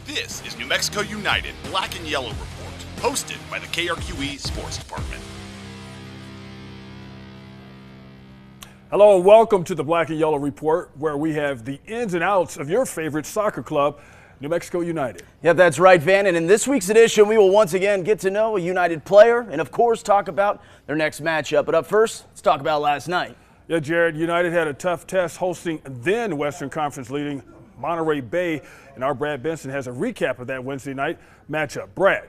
This is New Mexico United Black and Yellow Report, hosted by the KRQE Sports Department. Hello and welcome to the Black and Yellow Report, where we have the ins and outs of your favorite soccer club, New Mexico United. Yep, that's right, Van. And in this week's edition, we will once again get to know a United player and, of course, talk about their next matchup. But up first, let's talk about last night. Yeah, Jared, United had a tough test hosting then Western Conference leading Monterey Bay, and our Brad Benson has a recap of that Wednesday night matchup. Brad.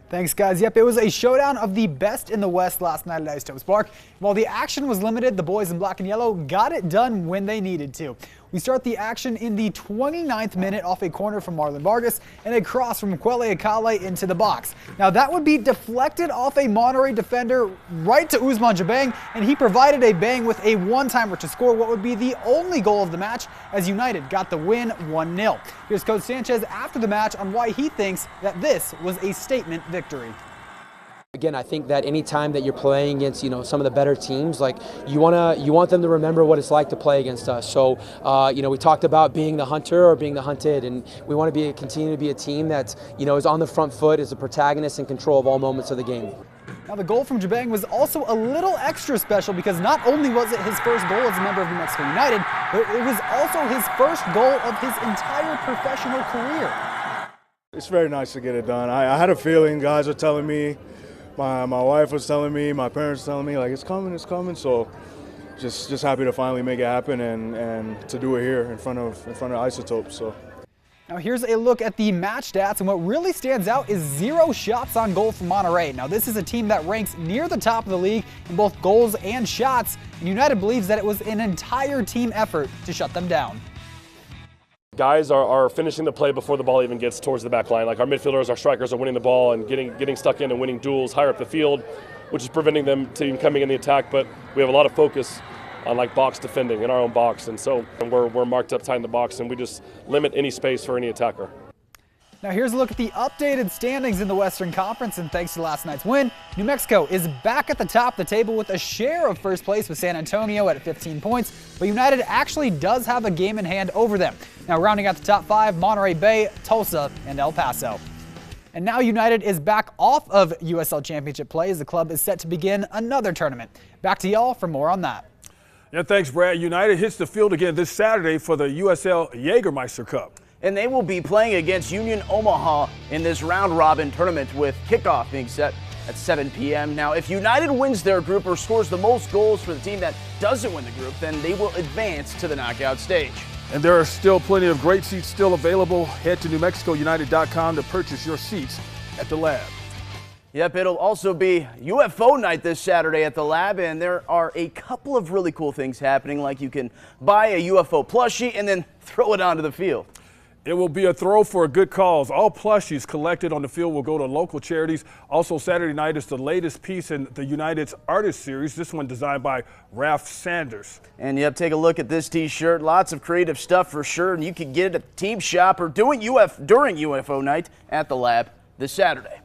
Thanks, guys. Yep, it was a showdown of the best in the West last night at Ice Topes Park. While the action was limited, the boys in black and yellow got it done when they needed to. We start the action in the 29th minute off a corner from Marlon Vargas and a cross from Kwele Akale into the box. Now that would be deflected off a Monterey defender right to Ousmane Dieng, and he provided a bang with a one-timer to score what would be the only goal of the match as United got the win 1-0. Here's Coach Sanchez after the match on why he thinks that this was a statement victory. Again, I think that any time that you're playing against, some of the better teams, like you want them to remember what it's like to play against us. So, we talked about being the hunter or being the hunted, and we want to continue to be a team that, is on the front foot, is a protagonist in control of all moments of the game. Now the goal from Dieng was also a little extra special because not only was it his first goal as a member of New Mexico United, but it was also his first goal of his entire professional career. It's very nice to get it done. I had a feeling, guys are telling me, my wife was telling me, my parents telling me, like, it's coming. So just happy to finally make it happen and to do it here in front of Isotopes. So. Now here's a look at the match stats, and what really stands out is 0 shots on goal for Monterey. Now this is a team that ranks near the top of the league in both goals and shots, and United believes that it was an entire team effort to shut them down. Guys are finishing the play before the ball even gets towards the back line. Like our midfielders, our strikers are winning the ball and getting stuck in and winning duels higher up the field, which is preventing them to coming in the attack. But we have a lot of focus on box defending in our own box, and so we're marked up tight in the box, and we just limit any space for any attacker. Now here's a look at the updated standings in the Western Conference, and thanks to last night's win, New Mexico is back at the top of the table with a share of first place with San Antonio at 15 points, but United actually does have a game in hand over them. Now rounding out the top 5, Monterey Bay, Tulsa, and El Paso. And now United is back off of USL Championship play as the club is set to begin another tournament. Back to y'all for more on that. Yeah, thanks, Brad. United hits the field again this Saturday for the USL Jägermeister Cup. And they will be playing against Union Omaha in this round-robin tournament with kickoff being set at 7 p.m. Now, if United wins their group or scores the most goals for the team that doesn't win the group, then they will advance to the knockout stage. And there are still plenty of great seats still available. Head to NewMexicoUnited.com to purchase your seats at the Lab. Yep, it'll also be UFO night this Saturday at the Lab, and there are a couple of really cool things happening, like you can buy a UFO plushie and then throw it onto the field. It will be a throw for a good cause. All plushies collected on the field will go to local charities. Also, Saturday night is the latest piece in the United's Artist Series, this one designed by Ralph Sanders. And yep, take a look at this t-shirt. Lots of creative stuff for sure, and you can get it at the team shop or during UFO night at the Lab this Saturday.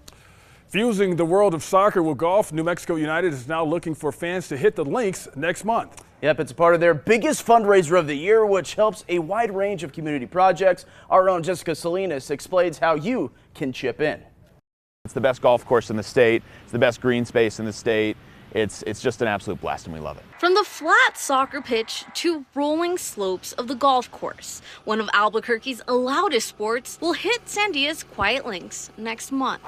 Fusing the world of soccer with golf, New Mexico United is now looking for fans to hit the links next month. Yep, it's part of their biggest fundraiser of the year, which helps a wide range of community projects. Our own Jessica Salinas explains how you can chip in. It's the best golf course in the state. It's the best green space in the state. It's just an absolute blast, and we love it. From the flat soccer pitch to rolling slopes of the golf course, one of Albuquerque's loudest sports will hit Sandia's quiet links next month.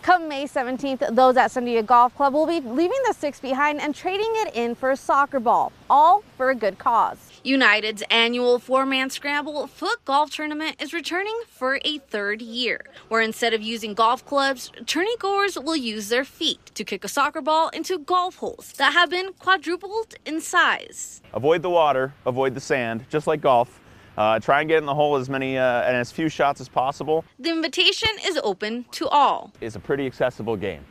Come May 17th, those at Sandia Golf Club will be leaving the 6 behind and trading it in for a soccer ball, all for a good cause. United's annual 4-man scramble foot golf tournament is returning for a 3rd year, where instead of using golf clubs, tourneygoers will use their feet to kick a soccer ball into golf holes that have been quadrupled in size. Avoid the water, avoid the sand, just like golf. Try and get in the hole as many and as few shots as possible. The invitation is open to all. It's a pretty accessible game.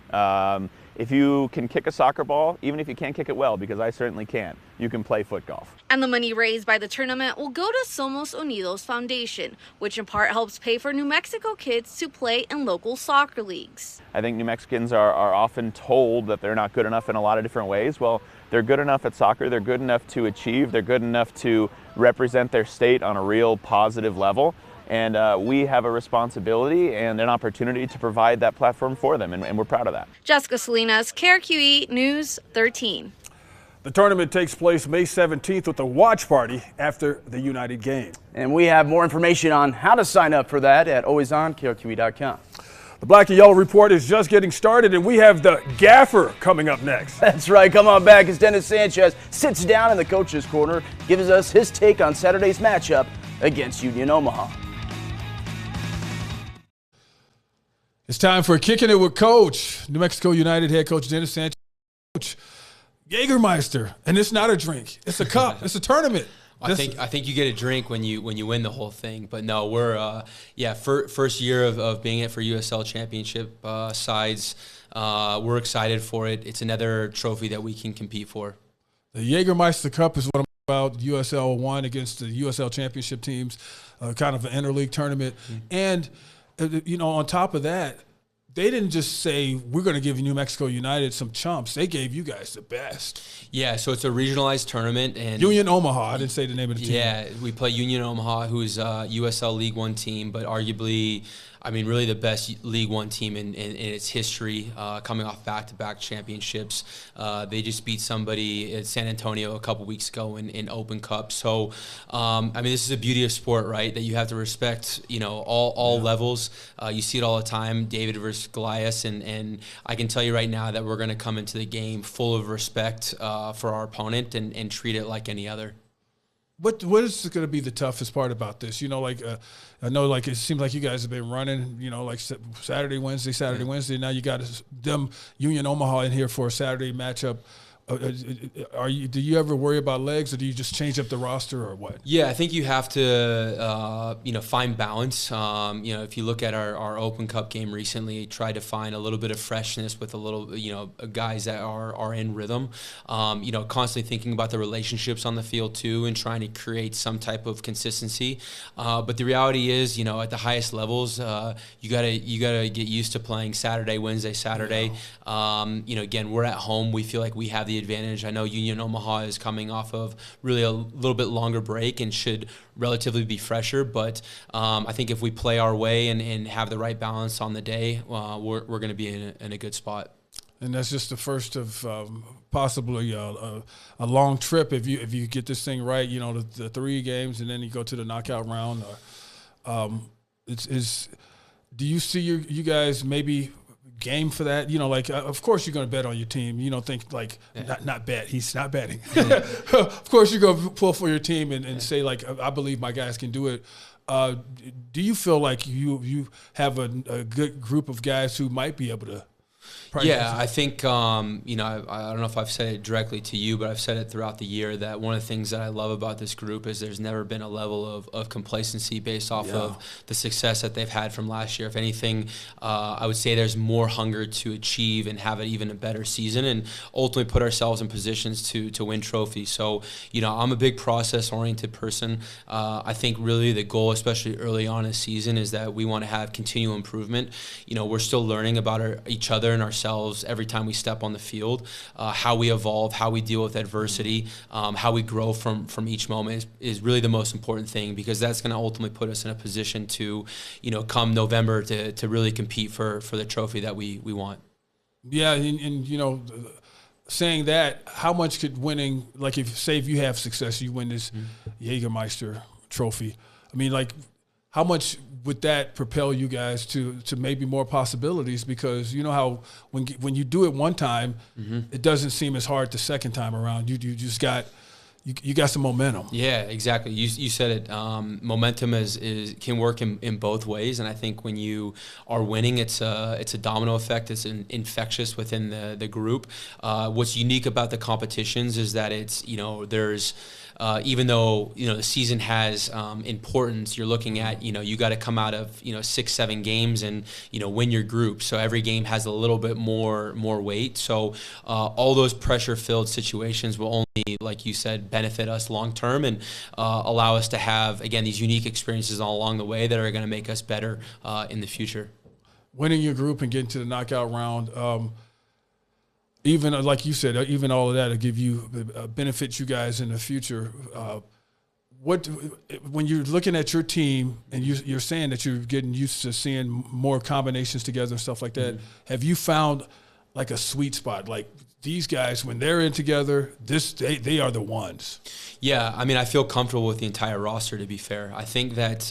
If you can kick a soccer ball, even if you can't kick it well, because I certainly can't, you can play foot golf. And the money raised by the tournament will go to Somos Unidos Foundation, which in part helps pay for New Mexico kids to play in local soccer leagues. I think New Mexicans are often told that they're not good enough in a lot of different ways. Well, they're good enough at soccer, they're good enough to achieve, they're good enough to represent their state on a real positive level. And we have a responsibility and an opportunity to provide that platform for them, and we're proud of that. Jessica Salinas, KRQE News 13. The tournament takes place May 17th with a watch party after the United game. And we have more information on how to sign up for that at alwaysonkrqe.com. The Black and Yellow Report is just getting started, and we have the Gaffer coming up next. That's right. Come on back as Dennis Sanchez sits down in the coach's corner, gives us his take on Saturday's matchup against Union Omaha. It's time for Kicking It with Coach. New Mexico United head coach Dennis Sanchez. Coach, Jägermeister, and it's not a drink. It's a cup. It's a tournament. I think you get a drink when you win the whole thing. But no, we're first year of being it for USL Championship sides. We're excited for it. It's another trophy that we can compete for. The Jägermeister Cup is what I'm about. USL won against the USL Championship teams, kind of an interleague tournament. And on top of that, they didn't just say, we're going to give New Mexico United some chumps. They gave you guys the best. Yeah, so it's a regionalized tournament. And Union Omaha. I didn't say the name of the team. Yeah, we play Union Omaha, who's a USL League One team, but arguably, really the best League One team in its history, coming off back-to-back championships. They just beat somebody at San Antonio a couple weeks ago in Open Cup. So, this is the beauty of sport, right? That you have to respect, all levels. You see it all the time, David versus Goliath, and I can tell you right now that we're going to come into the game full of respect for our opponent and treat it like any other. What is going to be the toughest part about this? I know, it seems like you guys have been running, Saturday, Wednesday. Now you got them Union Omaha in here for a Saturday matchup. Do you ever worry about legs, or do you just change up the roster, or what? Yeah, I think you have to, find balance. If you look at our Open Cup game recently, tried to find a little bit of freshness with a little, guys that are in rhythm. Constantly thinking about the relationships on the field too, and trying to create some type of consistency. But the reality is, at the highest levels, you gotta get used to playing Saturday, Wednesday, Saturday. Yeah. Again, we're at home. We feel like we have the advantage. I know Union Omaha is coming off of really a little bit longer break and should relatively be fresher, but I think if we play our way and have the right balance on the day, we're going to be in a good spot. And that's just the first of possibly a long trip if you get this thing right. The 3 games, and then you go to the knockout round. Do you see you guys maybe game for that? Of course you're going to bet on your team. You don't think not bet. He's not betting. Of course you're going to pull for your team and say I believe my guys can do it. Do you feel like you have a good group of guys who might be able to? Yeah, I think, I don't know if I've said it directly to you, but I've said it throughout the year that one of the things that I love about this group is there's never been a level of complacency based off of the success that they've had from last year. If anything, I would say there's more hunger to achieve and have it even a better season and ultimately put ourselves in positions to win trophies. So, I'm a big process-oriented person. I think really the goal, especially early on in the season, is that we want to have continual improvement. We're still learning about each other and ourselves every time we step on the field, how we evolve, how we deal with adversity, how we grow from each moment is really the most important thing, because that's going to ultimately put us in a position to, come November to really compete for the trophy that we want. Yeah, and saying that, how much could winning, if you have success, you win this Jägermeister trophy, how much would that propel you guys to maybe more possibilities? Because you know how when you do it one time, it doesn't seem as hard the second time around. You just got you got some momentum. Yeah, exactly. You said it. Momentum can work in both ways, and I think when you are winning, it's a domino effect. It's infectious within the group. What's unique about the competitions is that it's there's even though the season has importance, you're looking at you got to come out of 6-7 games and win your group. So every game has a little bit more weight. So all those pressure-filled situations will only, like you said, benefit us long term and allow us to have again these unique experiences all along the way that are going to make us better in the future. Winning your group and getting to the knockout round. Even like you said, even all of that will give you benefits you guys in the future. when you're looking at your team and you're saying that you're getting used to seeing more combinations together and stuff like that, have you found like a sweet spot? Like these guys, when they're in together, they are the ones. Yeah, I mean, I feel comfortable with the entire roster, to be fair. I think that,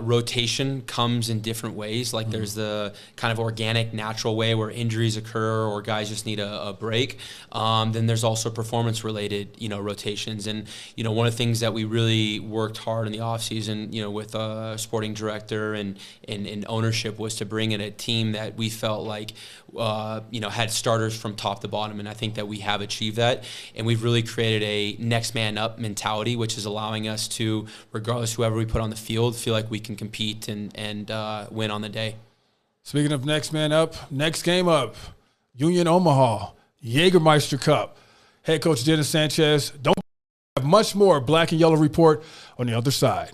rotation comes in different ways. Like there's the kind of organic, natural way where injuries occur or guys just need a break. Then there's also performance-related, rotations. And, one of the things that we really worked hard in the offseason, with sporting director and ownership was to bring in a team that we felt like, had starters from top to bottom. And I think that we have achieved that. And we've really created a next man up mentality, which is allowing us to, regardless whoever we put on the field, feel like we can compete and win on the day. Speaking of next man up, next game up, Union Omaha, Jägermeister Cup. Head coach Dennis Sanchez. Don't have much more Black and Yellow Report on the other side.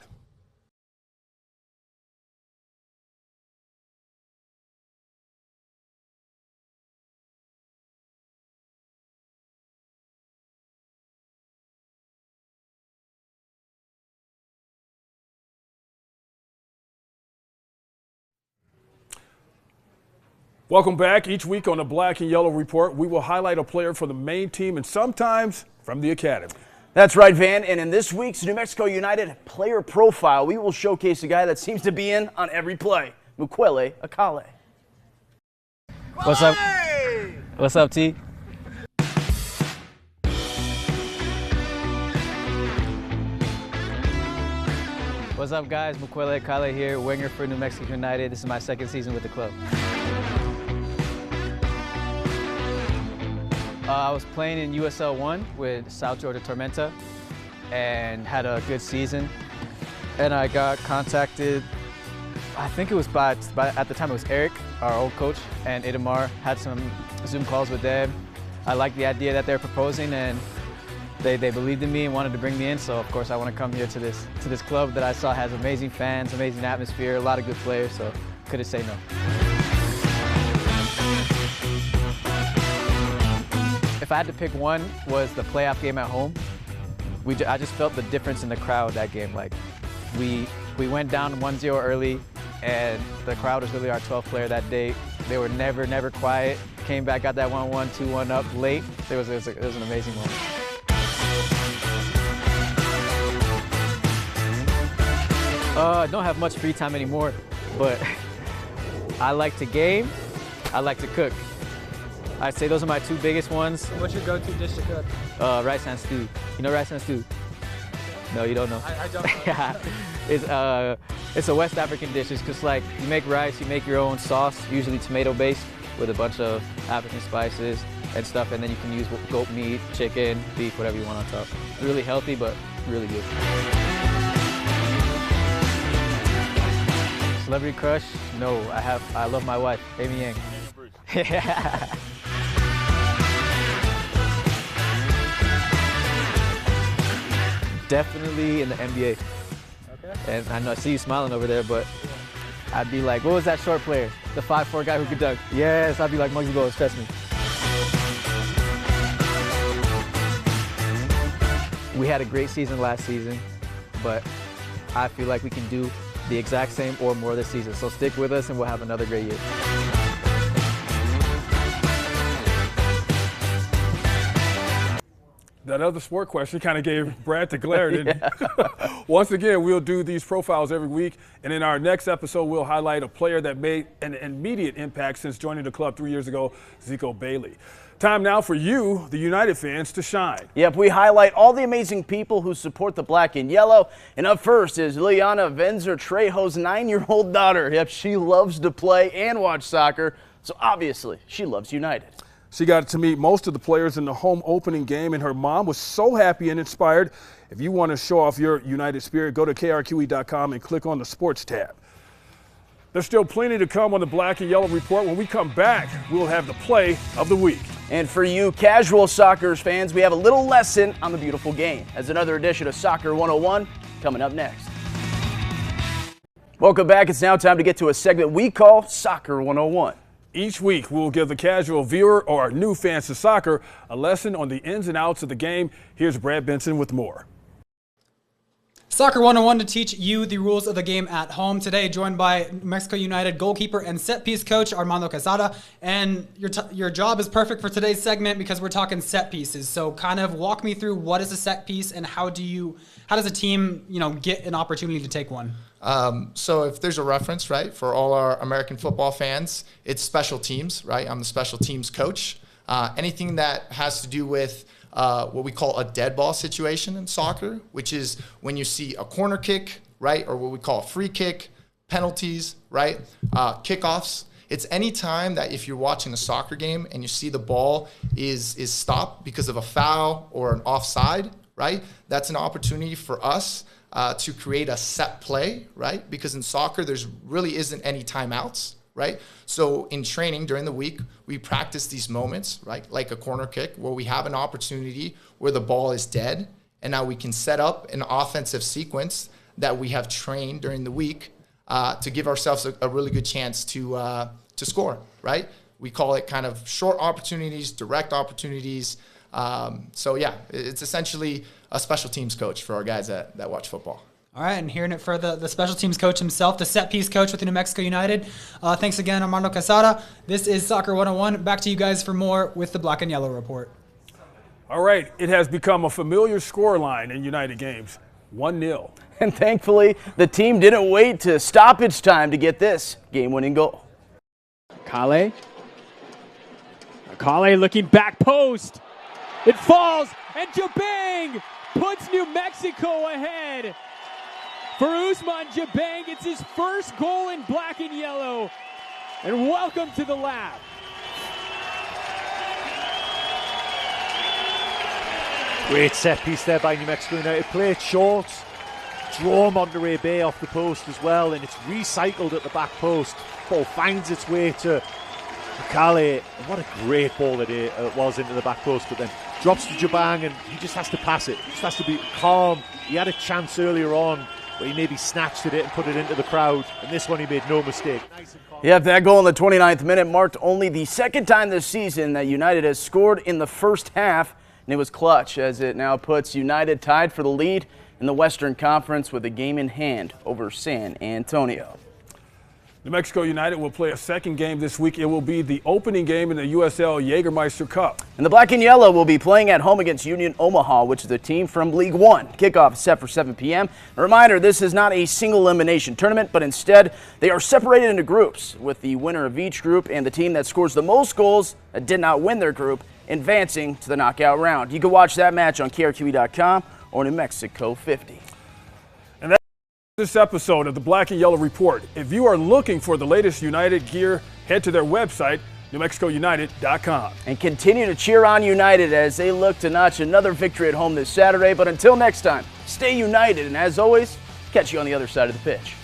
Welcome back. Each week on the Black and Yellow Report, we will highlight a player from the main team and sometimes from the academy. That's right, Van. And in this week's New Mexico United player profile, we will showcase a guy that seems to be in on every play, Mukwele Akale. What's up? What's up, T? What's up, guys? Mukwele Akale here, winger for New Mexico United. This is my second season with the club. I was playing in USL 1 with South Georgia Tormenta and had a good season. And I got contacted, I think it was by at the time it was Eric, our old coach, and Itamar. Had some Zoom calls with them. I liked the idea that they're proposing, and they believed in me and wanted to bring me in. So of course I want to come here to this club that I saw has amazing fans, amazing atmosphere, a lot of good players. So couldn't say no. If I had to pick one, was the playoff game at home. I just felt the difference in the crowd that game. Like we went down 1-0 early, and the crowd was really our 12th player that day. They were never quiet. Came back, got that 1-1, 2-1 up late. It was an amazing moment. I don't have much free time anymore, but I like to game. I like to cook. I'd say those are my two biggest ones. What's your go-to dish to cook? Rice and stew. You know rice and stew? No, you don't know. I don't know. It's a West African dish. It's just like you make rice, you make your own sauce, usually tomato-based, with a bunch of African spices and stuff, and then you can use goat meat, chicken, beef, whatever you want on top. Really healthy, but really good. Celebrity crush? No, I love my wife, Amy Yang. Yeah. Definitely in the NBA. Okay. And I know I see you smiling over there, but I'd be like, what was that short player? The 5'4" guy who could dunk. Yes, I'd be like Muggsy Bogues, trust me. We had a great season last season, but I feel like we can do the exact same or more this season. So stick with us and we'll have another great year. That other sport question kind of gave Brad the glare, didn't it? Once again, we'll do these profiles every week, and in our next episode, we'll highlight a player that made an immediate impact since joining the club 3 years ago, Zico Bailey. Time now for you, the United fans, to shine. Yep, we highlight all the amazing people who support the Black and Yellow. And up first is Liliana Venzer Trejo's 9-year-old daughter. Yep, she loves to play and watch soccer, so obviously she loves United. She got to meet most of the players in the home opening game, and her mom was so happy and inspired. If you want to show off your United spirit, go to krqe.com and click on the Sports tab. There's still plenty to come on the Black and Yellow Report. When we come back, we'll have the play of the week. And for you casual soccer fans, we have a little lesson on the beautiful game as another edition of Soccer 101 coming up next. Welcome back. It's now time to get to a segment we call Soccer 101. Each week, we'll give the casual viewer or new fans to soccer a lesson on the ins and outs of the game. Here's Brad Benson with more. Soccer 101 to teach you the rules of the game at home. Today, joined by Mexico United goalkeeper and set-piece coach Armando Quesada. And your job is perfect for today's segment because we're talking set pieces. So kind of walk me through what is a set piece and how does a team, get an opportunity to take one? So if there's a reference, right, for all our American football fans, it's special teams, right? I'm the special teams coach. Anything that has to do with what we call a dead ball situation in soccer, which is when you see a corner kick, right, or what we call a free kick, penalties, right, kickoffs. It's any time that if you're watching a soccer game and you see the ball is stopped because of a foul or an offside, right, that's an opportunity for us to create a set play, right, because in soccer there's really isn't any timeouts. Right? So in training during the week, we practice these moments, right? Like a corner kick where we have an opportunity where the ball is dead. And now we can set up an offensive sequence that we have trained during the week to give ourselves a really good chance to score, right? We call it kind of short opportunities, direct opportunities. So yeah, it's essentially a special teams coach for our guys that watch football. All right, and hearing it for the special teams coach himself, the set-piece coach with New Mexico United. Thanks again, Armando Quesada. This is Soccer 101. Back to you guys for more with the Black and Yellow Report. All right, it has become a familiar scoreline in United games, 1-0. And thankfully, the team didn't wait to stoppage time to get this game-winning goal. Kale looking back post. It falls, and Jabang puts New Mexico ahead. For Usman Jabang, it's his first goal in black and yellow. And welcome to the lab. Great set piece there by New Mexico United. Play it short, draw Monterey Bay off the post as well, and it's recycled at the back post. Ball finds its way to Kale. And what a great ball it was into the back post, but then drops to Jabang, and he just has to pass it. He just has to be calm. He had a chance earlier on, but he maybe snatched at it and put it into the crowd. And this one, he made no mistake. Yeah, that goal in the 29th minute marked only the second time this season that United has scored in the first half. And it was clutch, as it now puts United tied for the lead in the Western Conference with a game in hand over San Antonio. New Mexico United will play a second game this week. It will be the opening game in the USL Jägermeister Cup. And the Black and Yellow will be playing at home against Union Omaha, which is a team from League One. Kickoff is set for 7 p.m. A reminder, this is not a single elimination tournament, but instead they are separated into groups, with the winner of each group and the team that scores the most goals that did not win their group advancing to the knockout round. You can watch that match on KRQE.com or New Mexico 50. This episode of the Black and Yellow Report. If you are looking for the latest United gear, head to their website, NewMexicoUnited.com. And continue to cheer on United as they look to notch another victory at home this Saturday. But until next time, stay united, and as always, catch you on the other side of the pitch.